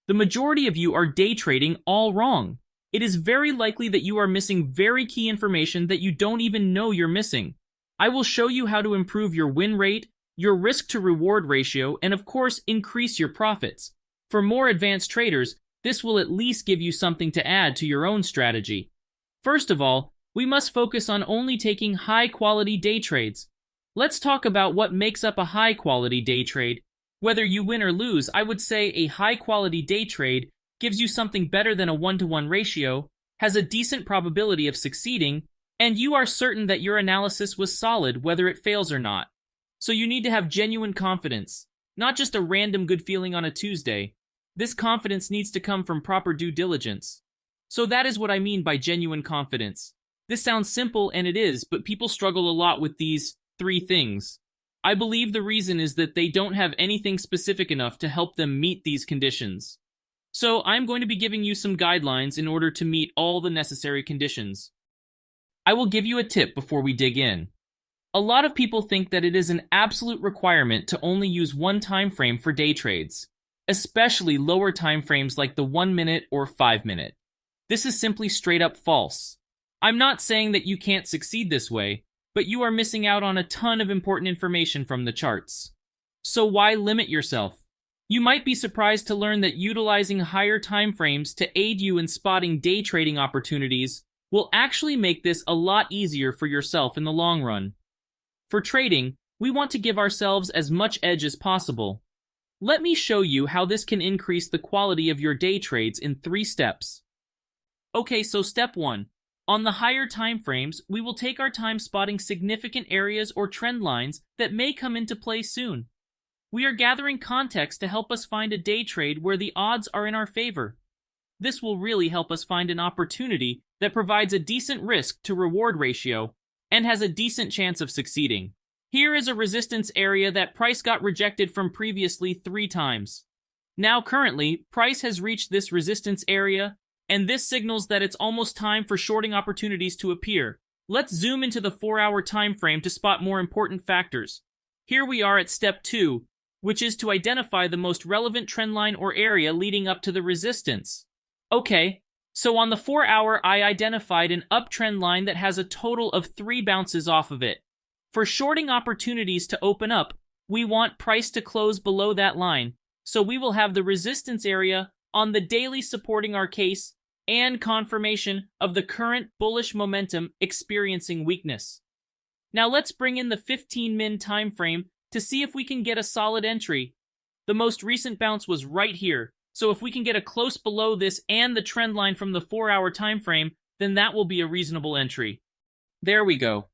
The majority of you are day trading all wrong. It is very likely that you are missing very key information that you don't even know you're missing. I will show you how to improve your win rate, your risk to reward ratio, and of course, increase your profits. For more advanced traders, this will at least give you something to add to your own strategy. First of all, we must focus on only taking high-quality day trades. Let's talk about what makes up a high-quality day trade. Whether you win or lose, I would say a high-quality day trade gives you something better than a 1-to-1 ratio, has a decent probability of succeeding, and you are certain that your analysis was solid whether it fails or not. So you need to have genuine confidence, not just a random good feeling on a Tuesday. This confidence needs to come from proper due diligence. So that is what I mean by genuine confidence. This sounds simple, and it is, but people struggle a lot with these 3 things. I believe the reason is that they don't have anything specific enough to help them meet these conditions. So I'm going to be giving you some guidelines in order to meet all the necessary conditions. I will give you a tip before we dig in. A lot of people think that it is an absolute requirement to only use one time frame for day trades, especially lower time frames like the 1 minute or 5 minute. This is simply straight up false. I'm not saying that you can't succeed this way, but you are missing out on a ton of important information from the charts. So why limit yourself? You might be surprised to learn that utilizing higher time frames to aid you in spotting day trading opportunities will actually make this a lot easier for yourself in the long run. For trading, we want to give ourselves as much edge as possible. Let me show you how this can increase the quality of your day trades in 3 steps. Okay, so step 1. On the higher time frames, we will take our time spotting significant areas or trend lines that may come into play soon. We are gathering context to help us find a day trade where the odds are in our favor. This will really help us find an opportunity that provides a decent risk to reward ratio and has a decent chance of succeeding. Here is a resistance area that price got rejected from previously 3 times. Now currently, price has reached this resistance area, and this signals that it's almost time for shorting opportunities to appear. Let's zoom into the 4-hour time frame to spot more important factors. Here we are at step 2, which is to identify the most relevant trend line or area leading up to the resistance. Okay, so on the 4-hour I identified an uptrend line that has a total of 3 bounces off of it. For shorting opportunities to open up, we want price to close below that line, so we will have the resistance area on the daily supporting our case and confirmation of the current bullish momentum experiencing weakness. Now let's bring in the 15-min time frame to see if we can get a solid entry. The most recent bounce was right here, so if we can get a close below this and the trend line from the 4-hour time frame, then that will be a reasonable entry. There we go.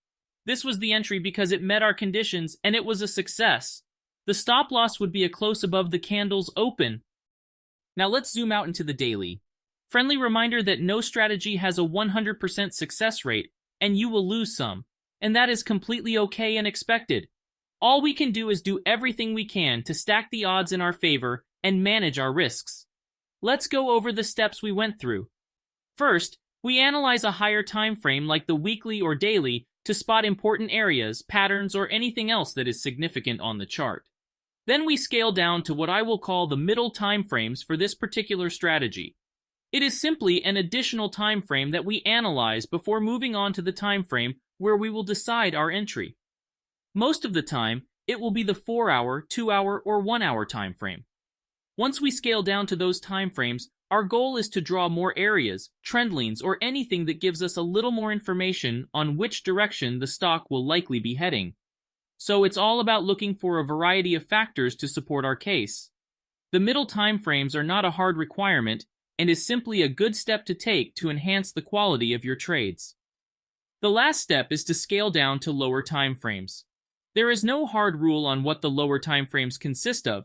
This was the entry because it met our conditions and it was a success. The stop loss would be a close above the candle's open. Now let's zoom out into the daily. Friendly reminder that no strategy has a 100% success rate, and you will lose some. And that is completely okay and expected. All we can do is do everything we can to stack the odds in our favor and manage our risks. Let's go over the steps we went through. First, we analyze a higher time frame like the weekly or daily to spot important areas, patterns, or anything else that is significant on the chart. Then we scale down to what I will call the middle time frames for this particular strategy. It is simply an additional time frame that we analyze before moving on to the time frame where we will decide our entry. Most of the time, it will be the 4-hour, 2-hour, or 1-hour time frame. Once we scale down to those time frames, our goal is to draw more areas, trend lines, or anything that gives us a little more information on which direction the stock will likely be heading. So it's all about looking for a variety of factors to support our case. The middle time frames are not a hard requirement and is simply a good step to take to enhance the quality of your trades. The last step is to scale down to lower time frames. There is no hard rule on what the lower time frames consist of,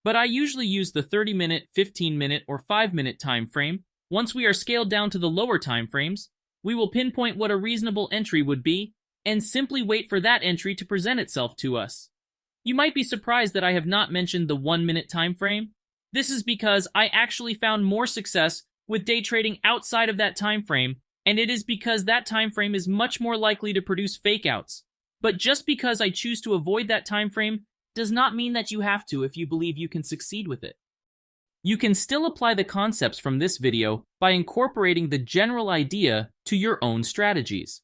but I usually use the 30-minute, 15-minute, or 5-minute time frame. Once we are scaled down to the lower time frames, we will pinpoint what a reasonable entry would be and simply wait for that entry to present itself to us. You might be surprised that I have not mentioned the 1-minute time frame. This is because I actually found more success with day trading outside of that time frame, and it is because that time frame is much more likely to produce fakeouts. But just because I choose to avoid that time frame does not mean that you have to if you believe you can succeed with it. You can still apply the concepts from this video by incorporating the general idea to your own strategies.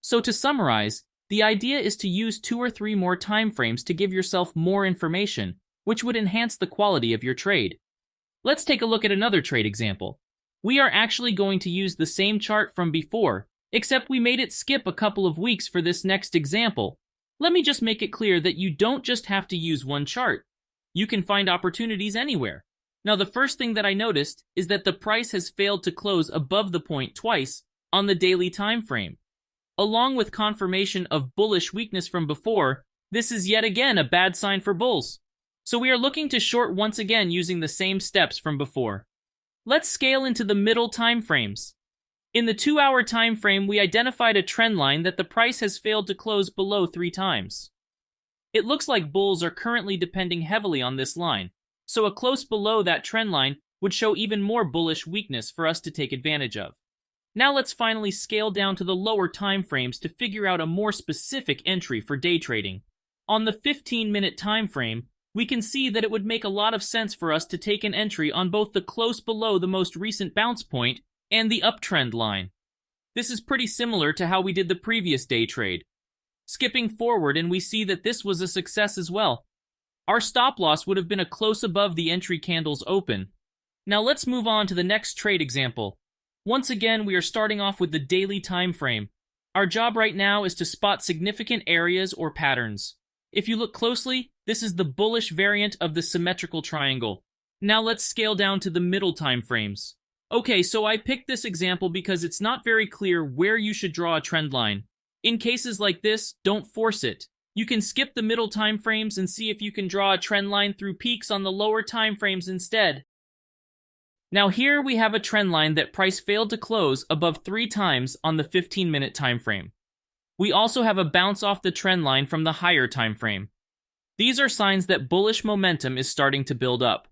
So to summarize, the idea is to use 2 or 3 more time frames to give yourself more information, which would enhance the quality of your trade. Let's take a look at another trade example. We are actually going to use the same chart from before, except we made it skip a couple of weeks for this next example. Let me just make it clear that you don't just have to use one chart. You can find opportunities anywhere. Now, the first thing that I noticed is that the price has failed to close above the point twice on the daily time frame. Along with confirmation of bullish weakness from before, this is yet again a bad sign for bulls. So we are looking to short once again using the same steps from before. Let's scale into the middle time frames. In the 2-hour time frame, we identified a trend line that the price has failed to close below 3 times. It looks like bulls are currently depending heavily on this line, so a close below that trend line would show even more bullish weakness for us to take advantage of. Now let's finally scale down to the lower time frames to figure out a more specific entry for day trading. On the 15-minute time frame, we can see that it would make a lot of sense for us to take an entry on both the close below the most recent bounce point and the uptrend line. This is pretty similar to how we did the previous day trade. Skipping forward, and we see that this was a success as well. Our stop loss would have been a close above the entry candle's open. Now let's move on to the next trade example. Once again, we are starting off with the daily time frame. Our job right now is to spot significant areas or patterns. If you look closely, this is the bullish variant of the symmetrical triangle. Now let's scale down to the middle time frames. Okay, so I picked this example because it's not very clear where you should draw a trend line. In cases like this, don't force it. You can skip the middle time frames and see if you can draw a trend line through peaks on the lower time frames instead. Now here we have a trend line that price failed to close above 3 times on the 15-minute time frame. We also have a bounce off the trend line from the higher time frame. These are signs that bullish momentum is starting to build up.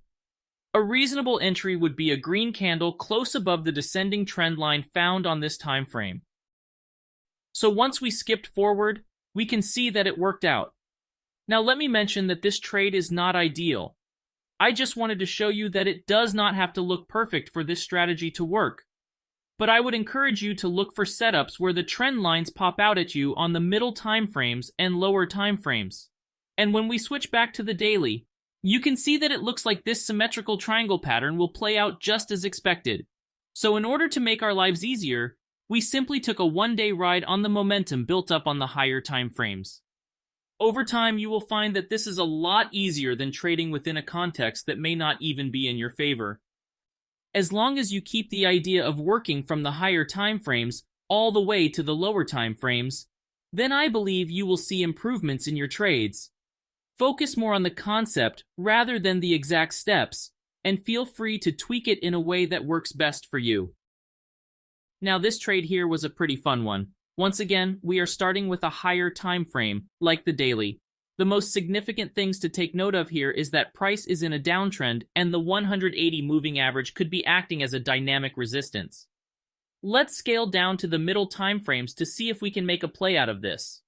A reasonable entry would be a green candle close above the descending trend line found on this time frame. So once we skipped forward, we can see that it worked out. Now let me mention that this trade is not ideal. I just wanted to show you that it does not have to look perfect for this strategy to work. But I would encourage you to look for setups where the trend lines pop out at you on the middle time frames and lower time frames. And when we switch back to the daily, you can see that it looks like this symmetrical triangle pattern will play out just as expected. So in order to make our lives easier, we simply took a one-day ride on the momentum built up on the higher time frames. Over time, you will find that this is a lot easier than trading within a context that may not even be in your favor. As long as you keep the idea of working from the higher time frames all the way to the lower time frames, then I believe you will see improvements in your trades. Focus more on the concept rather than the exact steps, and feel free to tweak it in a way that works best for you. Now this trade here was a pretty fun one. Once again, we are starting with a higher time frame, like the daily. The most significant things to take note of here is that price is in a downtrend and the 180 moving average could be acting as a dynamic resistance. Let's scale down to the middle time frames to see if we can make a play out of this.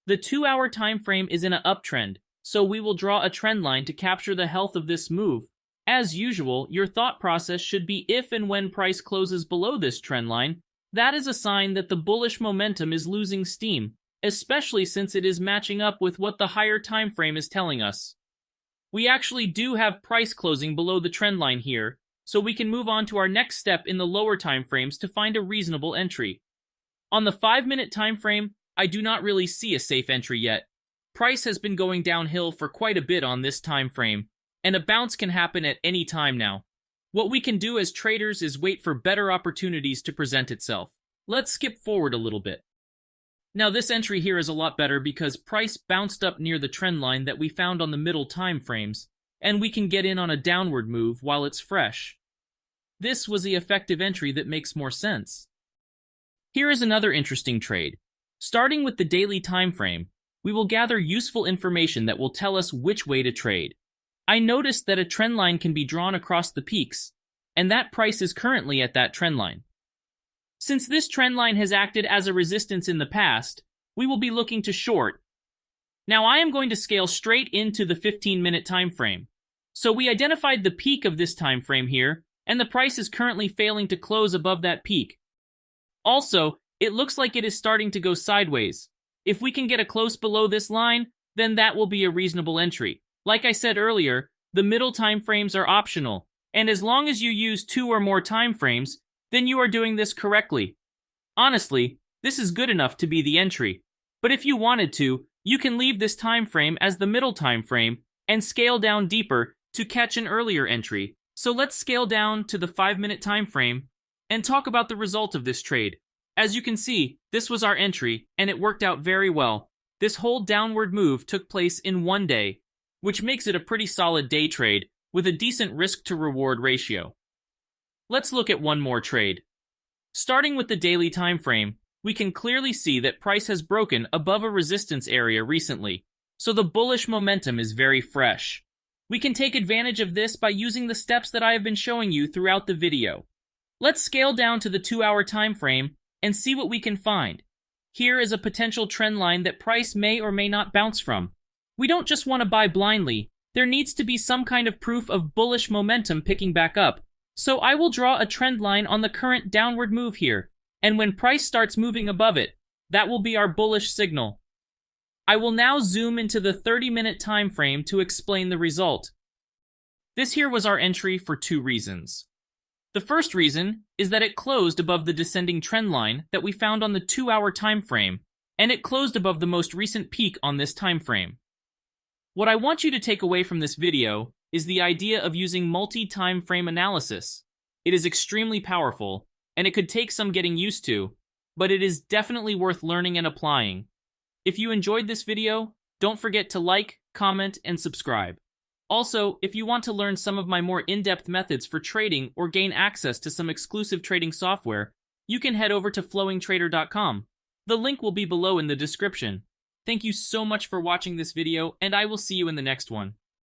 The 2-hour time frame is in an uptrend, so we will draw a trend line to capture the health of this move. As usual, your thought process should be if and when price closes below this trend line, that is a sign that the bullish momentum is losing steam, especially since it is matching up with what the higher time frame is telling us. We actually do have price closing below the trend line here, so we can move on to our next step in the lower time frames to find a reasonable entry. On the 5-minute time frame, I do not really see a safe entry yet. Price has been going downhill for quite a bit on this time frame, and a bounce can happen at any time now. What we can do as traders is wait for better opportunities to present itself. Let's skip forward a little bit. Now this entry here is a lot better because price bounced up near the trend line that we found on the middle time frames, and we can get in on a downward move while it's fresh. This was the effective entry that makes more sense. Here is another interesting trade. Starting with the daily time frame, we will gather useful information that will tell us which way to trade. I noticed that a trend line can be drawn across the peaks, and that price is currently at that trend line. Since this trend line has acted as a resistance in the past, we will be looking to short. Now I am going to scale straight into the 15-minute time frame. So we identified the peak of this time frame here, and the price is currently failing to close above that peak. Also, it looks like it is starting to go sideways. If we can get a close below this line, then that will be a reasonable entry. Like I said earlier, the middle time frames are optional, and as long as you use 2 or more time frames, then you are doing this correctly. Honestly, this is good enough to be the entry. But if you wanted to, you can leave this time frame as the middle time frame and scale down deeper to catch an earlier entry. So let's scale down to the 5-minute time frame and talk about the result of this trade. As you can see, this was our entry, and it worked out very well. This whole downward move took place in 1 day, which makes it a pretty solid day trade with a decent risk-to-reward ratio. Let's look at one more trade. Starting with the daily time frame, we can clearly see that price has broken above a resistance area recently, so the bullish momentum is very fresh. We can take advantage of this by using the steps that I have been showing you throughout the video. Let's scale down to the 2-hour time frame and see what we can find. Here is a potential trend line that price may or may not bounce from. We don't just want to buy blindly. There needs to be some kind of proof of bullish momentum picking back up. So I will draw a trend line on the current downward move here, and when price starts moving above it, that will be our bullish signal. I will now zoom into the 30-minute time frame to explain the result. This here was our entry for 2 reasons. The first reason is that it closed above the descending trend line that we found on the 2-hour time frame, and it closed above the most recent peak on this time frame. What I want you to take away from this video is the idea of using multi-time frame analysis. It is extremely powerful, and it could take some getting used to, but it is definitely worth learning and applying. If you enjoyed this video, don't forget to like, comment, and subscribe. Also, if you want to learn some of my more in-depth methods for trading or gain access to some exclusive trading software, you can head over to flowingtrader.com. The link will be below in the description. Thank you so much for watching this video, and I will see you in the next one.